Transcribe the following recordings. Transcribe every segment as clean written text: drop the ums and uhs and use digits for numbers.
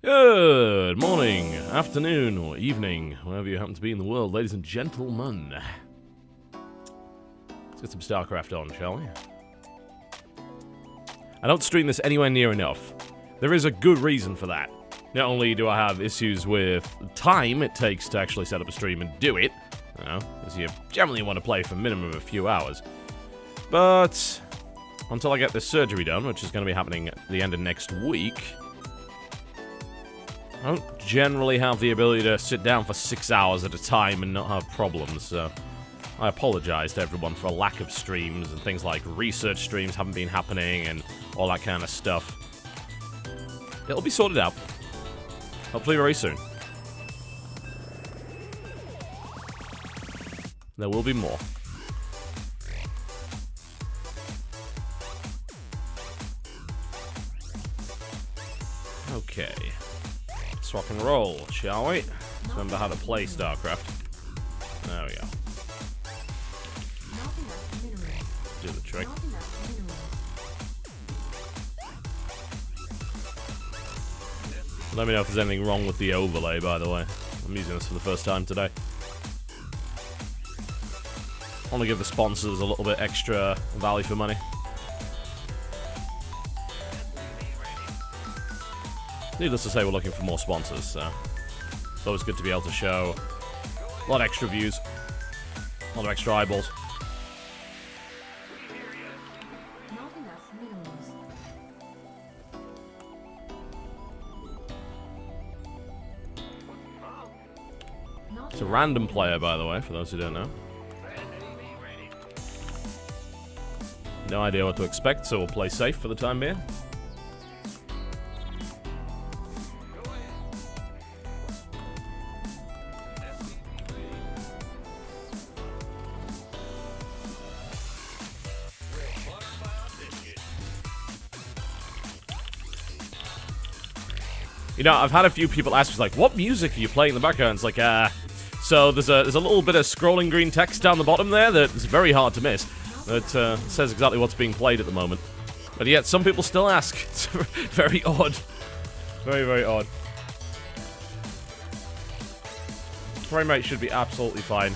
Good morning, afternoon, or evening, wherever you happen to be in the world, ladies and gentlemen. Let's get some Starcraft on, shall we? I don't stream this anywhere near enough. There is a good reason for that. Not only do I have issues with time it takes to actually set up a stream and do it, you know, because you generally want to play for a minimum of a few hours, but until I get this surgery done, which is going to be happening at the end of next week, I don't generally have the ability to sit down for 6 hours at a time and not have problems, so I apologize to everyone for a lack of streams, and things like research streams haven't been happening and all that kind of stuff. It'll be sorted out. Hopefully very soon. There will be more. Okay. Let's rock and roll, shall we? Let's remember how to play Starcraft. There we go. Do the trick. Let me know if there's anything wrong with the overlay, by the way. I'm using this for the first time today. I want to give the sponsors a little bit extra value for money. Needless to say, we're looking for more sponsors, so it's always good to be able to show a lot of extra views, a lot of extra eyeballs. It's a random player, by the way, for those who don't know. No idea what to expect, so we'll play safe for the time being. You know, I've had a few people ask me, like, what music are you playing in the background? It's like, so there's a little bit of scrolling green text down the bottom there that is very hard to miss. It says exactly what's being played at the moment. But yet, some people still ask. It's very odd. Very, very odd. Frame rate should be absolutely fine.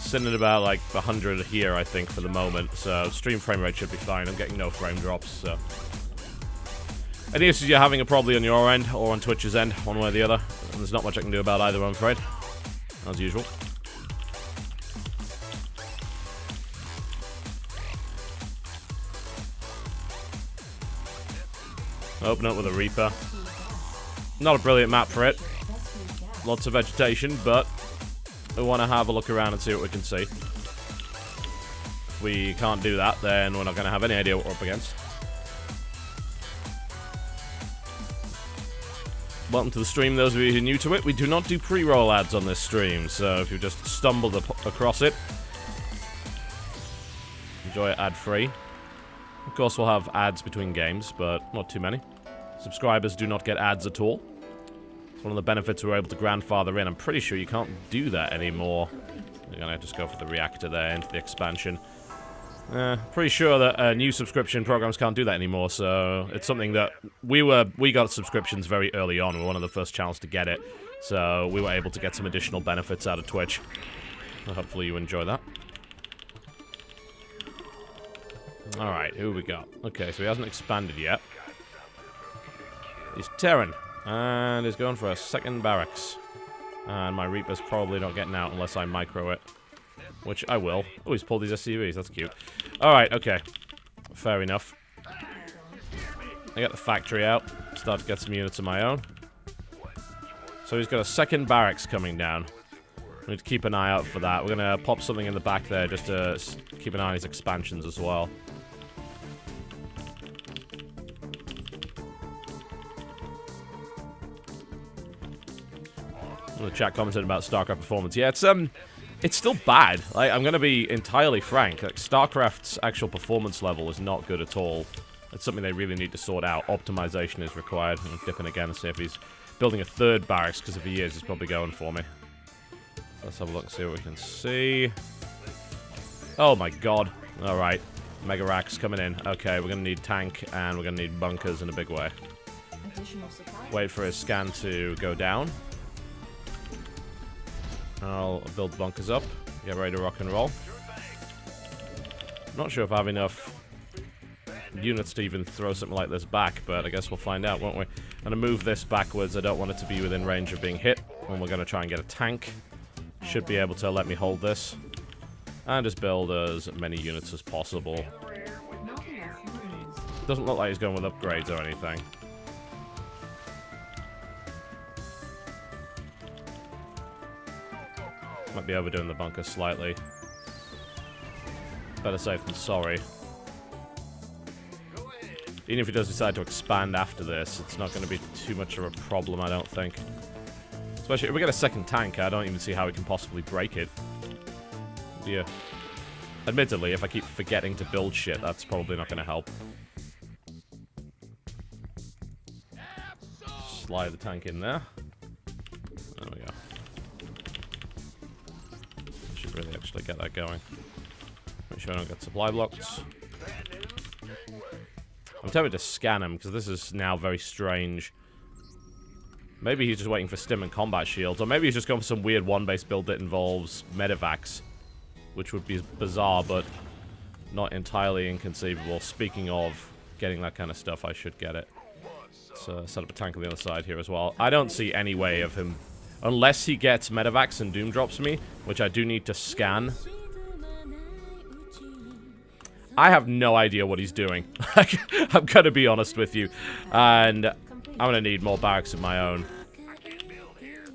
Sitting at about, like, 100 here, I think, for the moment. So, stream frame rate should be fine. I'm getting no frame drops, so... Any issues you're having are probably on your end, or on Twitch's end, one way or the other. And there's not much I can do about either, I'm afraid. As usual. Open up with a Reaper. Not a brilliant map for it. Lots of vegetation, but we want to have a look around and see what we can see. If we can't do that, then we're not going to have any idea what we're up against. Welcome to the stream, those of you who are new to it. We do not do pre-roll ads on this stream, so if you've just stumbled across it, enjoy it ad-free. Of course, we'll have ads between games, but not too many. Subscribers do not get ads at all. It's one of the benefits we're able to grandfather in. I'm pretty sure you can't do that anymore. You're gonna just go for the reactor there into the expansion. Pretty sure that new subscription programs can't do that anymore, so it's something that we got subscriptions very early on. We were one of the first channels to get it, so we were able to get some additional benefits out of Twitch. So hopefully you enjoy that. Alright, who we got? Okay, so he hasn't expanded yet. He's Terran, and he's going for a second barracks. And my Reaper's probably not getting out unless I micro it. Which I will. Oh, he's pulled these SCVs, that's cute. Alright, okay. Fair enough. I got the factory out. Start to get some units of my own. So he's got a second barracks coming down. We need to keep an eye out for that. We're gonna pop something in the back there just to keep an eye on his expansions as well. The chat commented about StarCraft performance. Yeah, it's still bad. Like, I'm gonna be entirely frank. Like, StarCraft's actual performance level is not good at all. It's something they really need to sort out. Optimization is required. I'm dipping again and see if he's building a third barracks, because if he is, he's probably going for me. Let's have a look and see what we can see. Oh my god. Alright. Mega racks coming in. Okay, we're gonna need tank, and we're gonna need bunkers in a big way. Wait for his scan to go down. I'll build bunkers up, get ready to rock and roll. Not sure if I have enough units to even throw something like this back, but I guess we'll find out, won't we? I'm going to move this backwards. I don't want it to be within range of being hit, and we're going to try and get a tank. Should be able to let me hold this. And just build as many units as possible. Doesn't look like he's going with upgrades or anything. Might be overdoing the bunker slightly. Better safe than sorry. Even if he does decide to expand after this, it's not going to be too much of a problem, I don't think. Especially if we get a second tank, I don't even see how we can possibly break it. Yeah. Admittedly, if I keep forgetting to build shit, that's probably not going to help. slide the tank in there. There we go. I should really actually get that going. Make sure I don't get supply blocks. I'm tempted to scan him, because this is now very strange. Maybe he's just waiting for stim and combat shields, or maybe he's just going for some weird one-base build that involves medevacs, which would be bizarre, but not entirely inconceivable. Speaking of getting that kind of stuff, I should get it. So set up a tank on the other side here as well. I don't see any way of him, unless he gets medevacs and doom drops me, which I do need to scan. I have no idea what he's doing. I'm gonna be honest with you. And I'm gonna need more barracks of my own.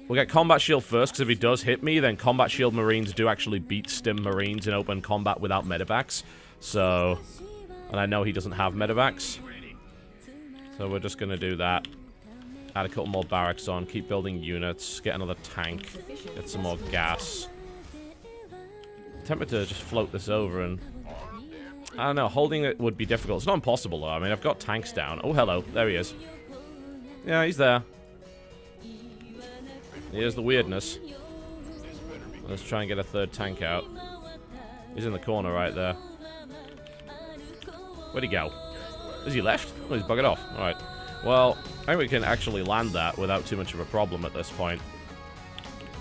We'll get combat shield first, because if he does hit me, then combat shield marines do actually beat stim marines in open combat without medevacs. So, and I know he doesn't have medevacs. So we're just gonna do that. Add a couple more barracks on, keep building units, get another tank, get some more gas. I'm tempted to just float this over and... I don't know, holding it would be difficult. It's not impossible, though. I mean, I've got tanks down. Oh, hello. There he is. Yeah, he's there. Here's the weirdness. Let's try and get a third tank out. He's in the corner right there. Where'd he go? Has he left? Oh, he's buggered off. Alright. Well, I think we can actually land that without too much of a problem at this point.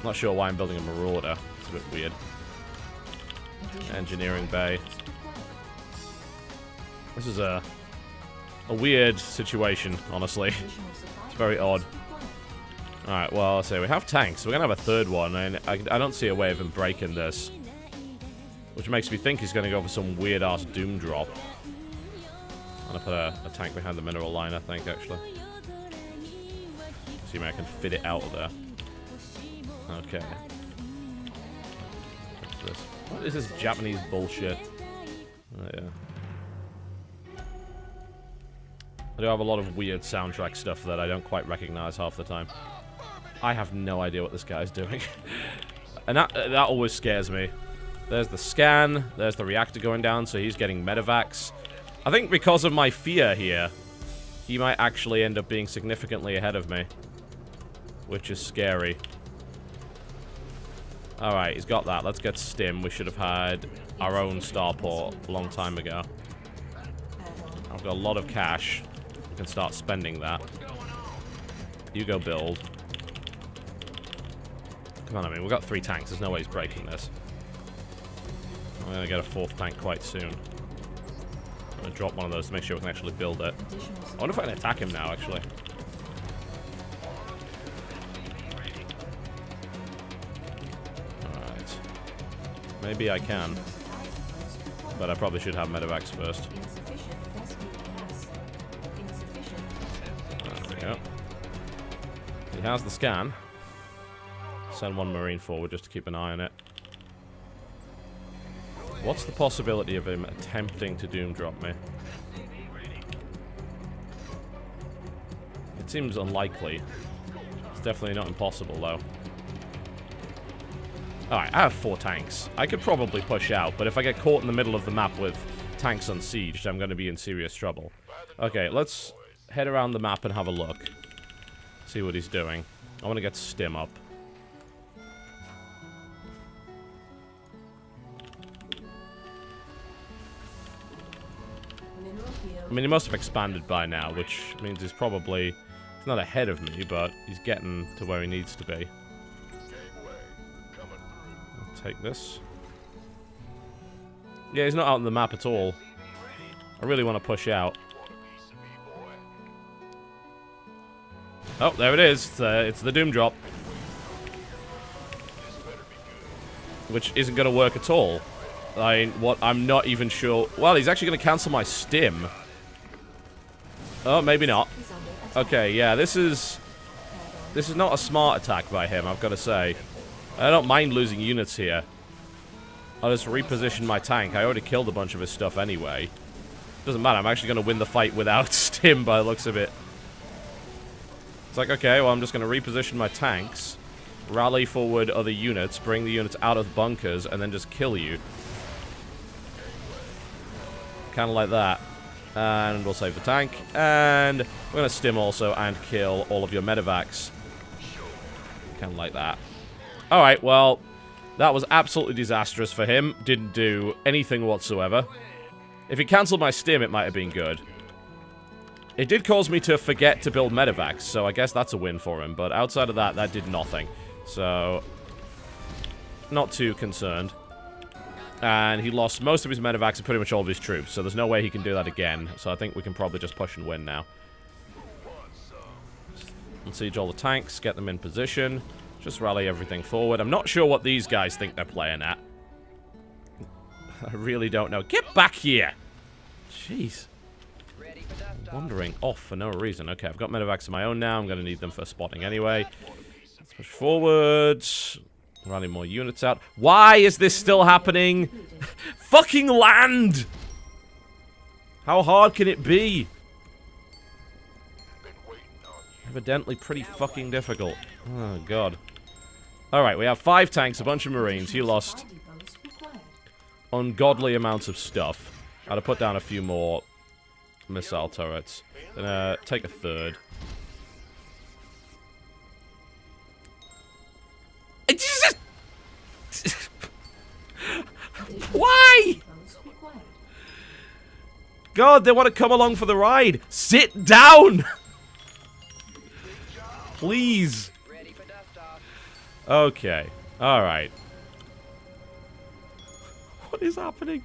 Not sure why I'm building a marauder. It's a bit weird. Engineering bay. This is a weird situation, honestly. It's very odd. Alright, well, let's say we have tanks. We're going to have a third one, and I don't see a way of him breaking this. Which makes me think he's going to go for some weird-ass doom drop. I'm going to put a tank behind the mineral line, I think, actually. See if I can fit it out of there. Okay. What's this? What is this Japanese bullshit? Oh, yeah. I do have a lot of weird soundtrack stuff that I don't quite recognize half the time. I have no idea what this guy's doing. And that always scares me. There's the scan, there's the reactor going down, so he's getting medevacs. I think because of my fear here, he might actually end up being significantly ahead of me. Which is scary. Alright, he's got that. Let's get stim. We should have had our own starport a long time ago. I've got a lot of cash. We can start spending that. You go build. Come on, I mean, we've got 3 tanks. There's no way he's breaking this. I'm going to get a 4th tank quite soon. I'm going to drop one of those to make sure we can actually build it. I wonder if I can attack him now, actually. Alright. Maybe I can. But I probably should have medevacs first. Yep. He has the scan. Send 1 marine forward just to keep an eye on it. What's the possibility of him attempting to doom drop me? It seems unlikely. It's definitely not impossible, though. Alright, I have 4 tanks. I could probably push out, but if I get caught in the middle of the map with tanks unsieged, I'm going to be in serious trouble. Okay, let's head around the map and have a look. See what he's doing. I want to get stim up. I mean, he must have expanded by now, which means he's probably... He's not ahead of me, but he's getting to where he needs to be. I'll take this. Yeah, he's not out on the map at all. I really want to push out. Oh, there it is. It's the doom drop. Which isn't going to work at all. I'm not even sure. Well, he's actually going to cancel my stim. Oh, maybe not. Okay, yeah, this is not a smart attack by him, I've got to say. I don't mind losing units here. I'll just reposition my tank. I already killed a bunch of his stuff anyway. Doesn't matter, I'm actually going to win the fight without stim by the looks of it. It's like, okay, well, I'm just going to reposition my tanks, rally forward other units, bring the units out of bunkers, and then just kill you. Kind of like that. And we'll save the tank. And we're going to stim also and kill all of your medevacs. Kind of like that. Alright, well, that was absolutely disastrous for him. Didn't do anything whatsoever. If he cancelled my stim, it might have been good. It did cause me to forget to build medevacs, so I guess that's a win for him. But outside of that, that did nothing. So, not too concerned. And he lost most of his medevacs and pretty much all of his troops, so there's no way he can do that again. So I think we can probably just push and win now. And siege all the tanks, get them in position. Just rally everything forward. I'm not sure what these guys think they're playing at. I really don't know. Get back here! Jeez. Wandering off for no reason. Okay, I've got medevacs of my own now. I'm going to need them for spotting anyway. Let's push forwards. Rally more units out. Why is this still happening? Fucking land! How hard can it be? Evidently pretty fucking difficult. Oh, God. Alright, we have 5 tanks, a bunch of marines. He lost ungodly amounts of stuff. I'd have put down a few more missile turrets. Then take a third. Why? God, they want to come along for the ride. Sit down! Please. Okay. Alright. What is happening?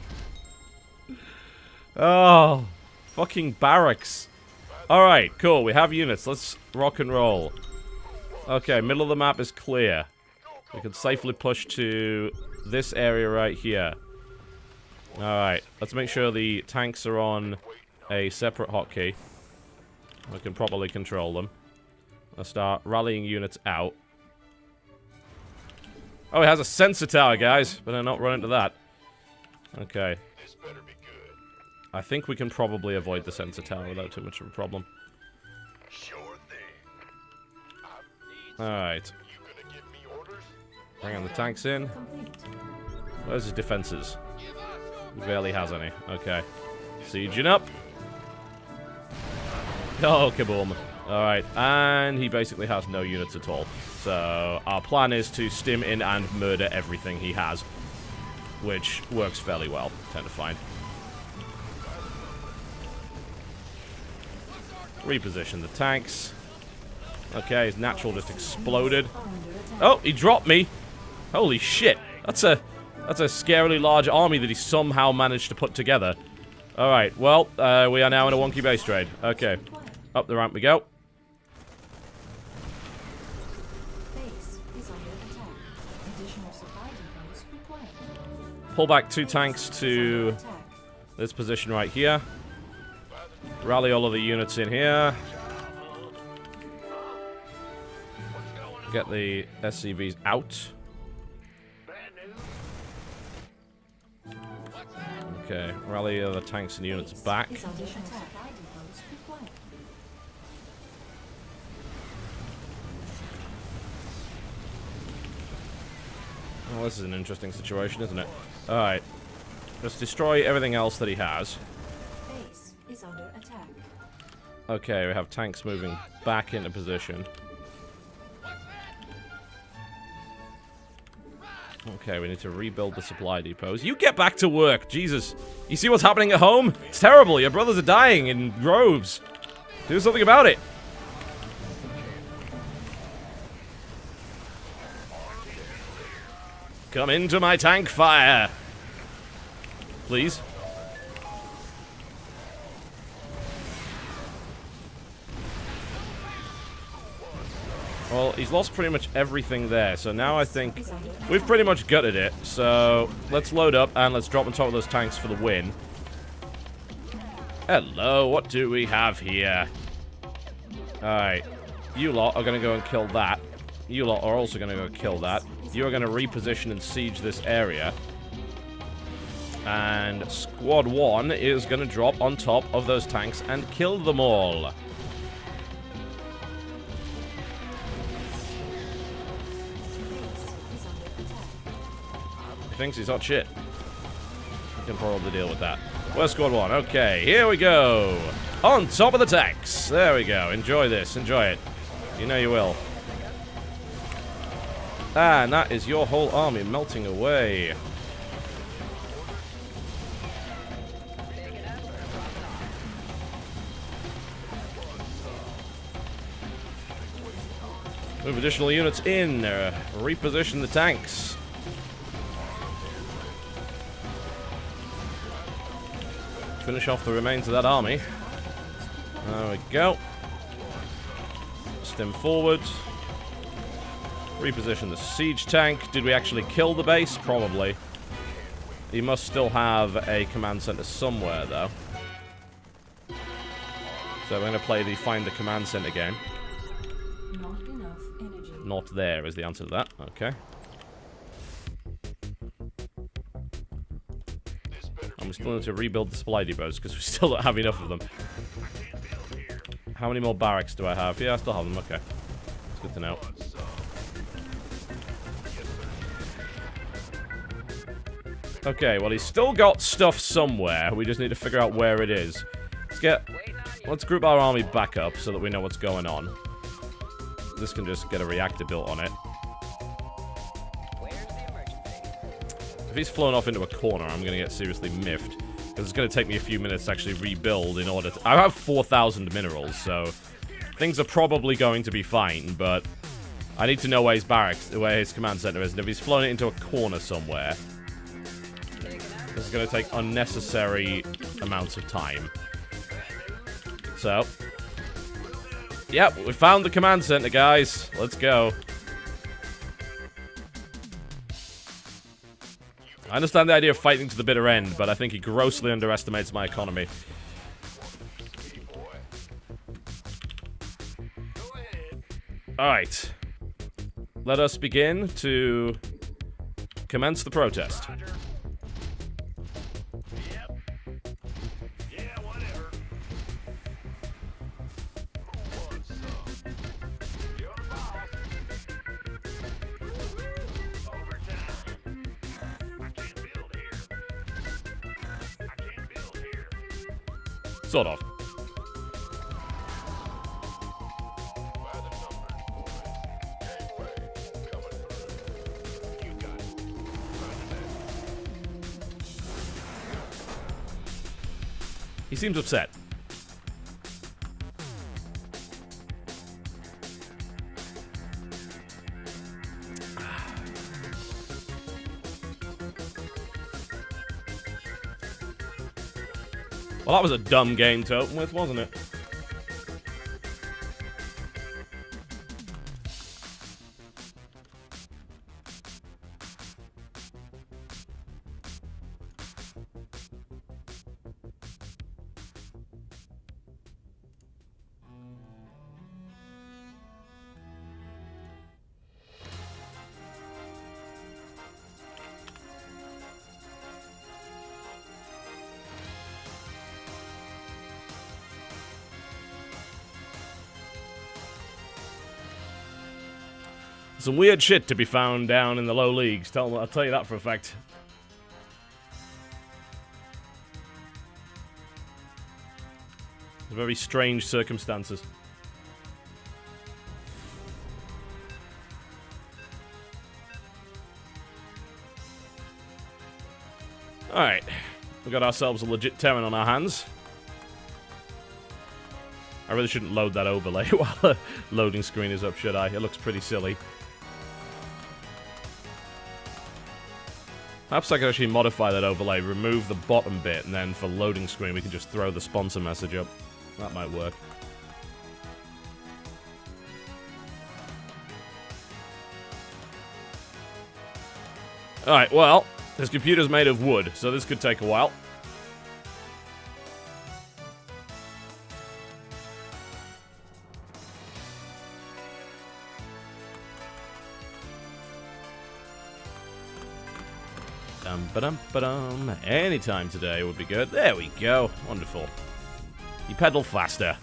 Oh. Fucking barracks. Alright, cool. We have units. Let's rock and roll. Okay, middle of the map is clear. We can safely push to this area right here. Alright, let's make sure the tanks are on a separate hotkey. We can properly control them. Let's start rallying units out. Oh, it has a sensor tower, guys. Better not run into that. Okay. I think we can probably avoid the sensor tower without too much of a problem. Alright. Bring on the tanks in. Where's his defenses? He barely has any. Okay. Sieging up. Oh, kaboom. Alright, and he basically has no units at all. So, our plan is to stim in and murder everything he has. Which works fairly well, I tend to find. Reposition the tanks. Okay, his natural just exploded. Oh, he dropped me. Holy shit. That's a scarily large army that he somehow managed to put together. Alright, well, we are now in a wonky base trade. Okay. Up the ramp we go. Pull back 2 tanks to this position right here. Rally all of the units in here. Get the SCVs out. Okay, rally the tanks and units back. Well, this is an interesting situation, isn't it? Alright. Let's destroy everything else that he has. Base is under attack. Okay, we have tanks moving back into position. Okay, we need to rebuild the supply depots. You get back to work, Jesus. You see what's happening at home? It's terrible. Your brothers are dying in droves. Do something about it. Come into my tank fire. Please. Well, he's lost pretty much everything there, so now I think we've pretty much gutted it. So, let's load up and let's drop on top of those tanks for the win. Hello, what do we have here? Alright, you lot are going to go and kill that. You lot are also going to go kill that. You are going to reposition and siege this area. And Squad 1 is going to drop on top of those tanks and kill them all. He thinks he's hot shit. He can probably deal with that. Where's squad 1? Okay, here we go. On top of the tanks. There we go. Enjoy this. Enjoy it. You know you will. And that is your whole army melting away. Move additional units in. Reposition the tanks. Finish off the remains of that army. There we go. Stem forward. Reposition the siege tank. Did we actually kill the base? Probably. He must still have a command center somewhere, though. So we're going to play the Find the Command Center game. Not enough energy. Not there is the answer to that. Okay. And we still need to rebuild the supply depots because we still don't have enough of them. How many more barracks do I have? Yeah, I still have them. Okay. It's good to know. Okay, well, he's still got stuff somewhere. We just need to figure out where it is. Let's group our army back up so that we know what's going on. This can just get a reactor built on it. If he's flown off into a corner, I'm going to get seriously miffed. Because it's going to take me a few minutes to actually rebuild in order to... I have 4,000 minerals, so... Things are probably going to be fine, but... I need to know where his barracks, where his command center is, and if he's flown it into a corner somewhere... This is going to take unnecessary amounts of time. So... Yep, we found the command center, guys. Let's go. I understand the idea of fighting to the bitter end, but I think he grossly underestimates my economy. Alright. Let us begin to commence the protest. Sort of. He seems upset. Well, that was a dumb game to open with, wasn't it? Some weird shit to be found down in the low leagues. I'll tell you that for a fact. Very strange circumstances. Alright. We got ourselves a legit Terran on our hands. I really shouldn't load that overlay while the loading screen is up, should I? It looks pretty silly. Perhaps I could actually modify that overlay, remove the bottom bit, and then for loading screen we can just throw the sponsor message up. That might work. Alright, well, this computer's made of wood, so this could take a while. Ba-dum. Anytime today would be good. There we go. Wonderful. You pedal faster.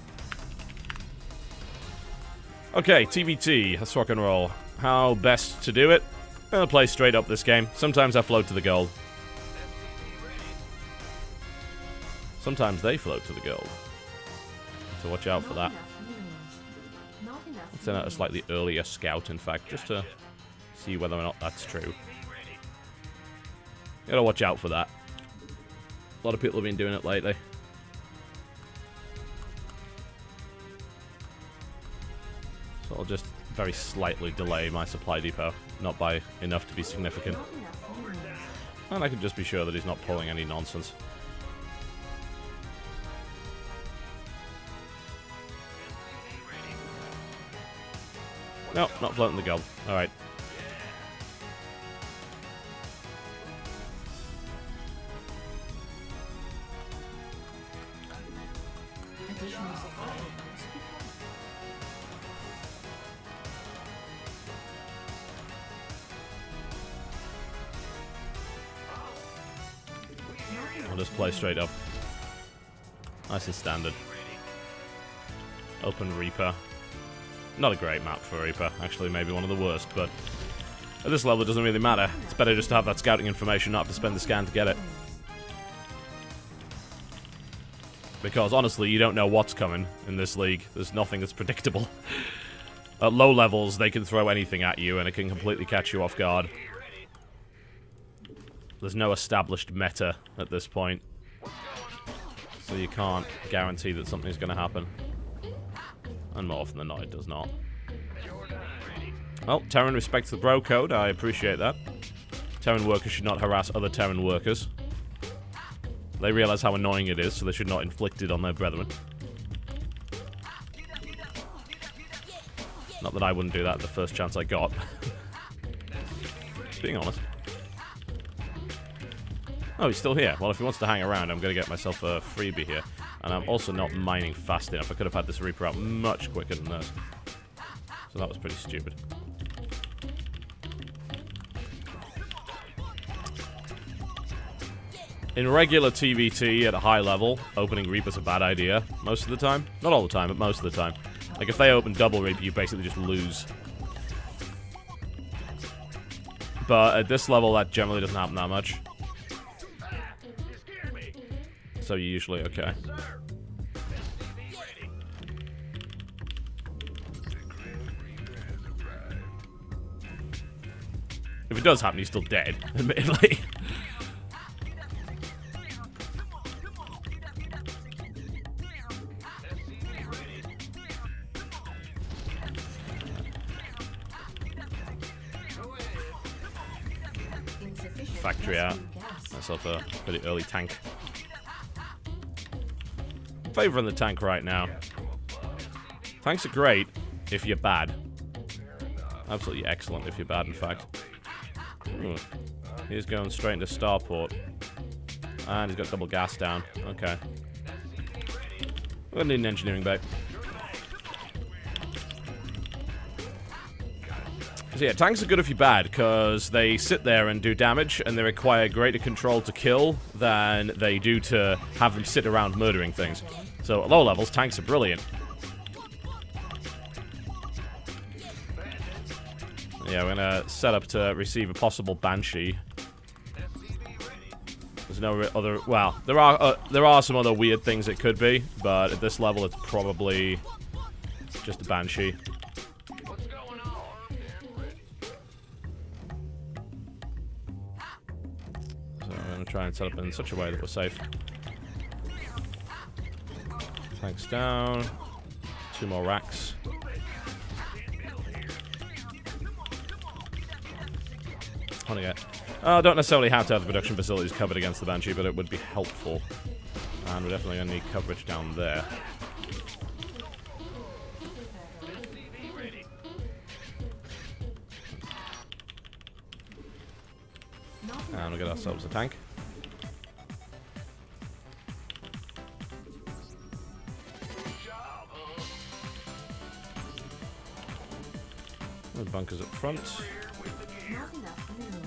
Okay, TBT. Let's rock and roll. How best to do it? I'm gonna play straight up this game. Sometimes I float to the gold. Sometimes they float to the gold. So watch out for that. Let's send out a slightly earlier scout, in fact, just to see whether or not that's true. Gotta watch out for that. A lot of people have been doing it lately. So I'll just very slightly delay my supply depot. Not by enough to be significant. And I can just be sure that he's not pulling any nonsense. No, not floating the gold. Alright. I'll just play straight up. Nice and standard. Open Reaper. Not a great map for Reaper. Actually, maybe one of the worst, but at this level it doesn't really matter. It's better just to have that scouting information, not have to spend the scan to get it. Because, honestly, you don't know what's coming in this league. There's nothing that's predictable. At low levels, they can throw anything at you, and it can completely catch you off guard. There's no established meta at this point. So you can't guarantee that something's going to happen. And more often than not, it does not. Well, Terran respects the bro code. I appreciate that. Terran workers should not harass other Terran workers. They realize how annoying it is, so they should not inflict it on their brethren. Not that I wouldn't do that the first chance I got. Being honest. Oh, he's still here. Well, if he wants to hang around, I'm going to get myself a freebie here. And I'm also not mining fast enough. I could have had this Reaper out much quicker than this. So that was pretty stupid. In regular TVT at a high level, opening Reaper's a bad idea. Most of the time. Not all the time, but most of the time. Like, if they open double Reaper, you basically just lose. But at this level, that generally doesn't happen that much. So you're usually okay. If it does happen, he's still dead, admittedly. Factory out. Myself a pretty early tank. I'm favoring the tank right now. Tanks are great if you're bad. Absolutely excellent if you're bad, in fact. Ooh. He's going straight into Starport. And he's got double gas down. Okay. We're gonna need an engineering bay. So yeah, tanks are good if you're bad, because they sit there and do damage, and they require greater control to kill than they do to have them sit around murdering things. So at low levels, tanks are brilliant. Yeah, we're gonna set up to receive a possible Banshee. There's no other... Well, there are some other weird things it could be, but at this level, it's probably just a Banshee. So I'm gonna try and set up in such a way that we're safe. Tanks down. 2 more racks. I don't necessarily have to have the production facilities covered against the Banshee, but it would be helpful. And we're definitely going to need coverage down there. And we'll get ourselves a tank. The bunkers up front. Not enough minerals.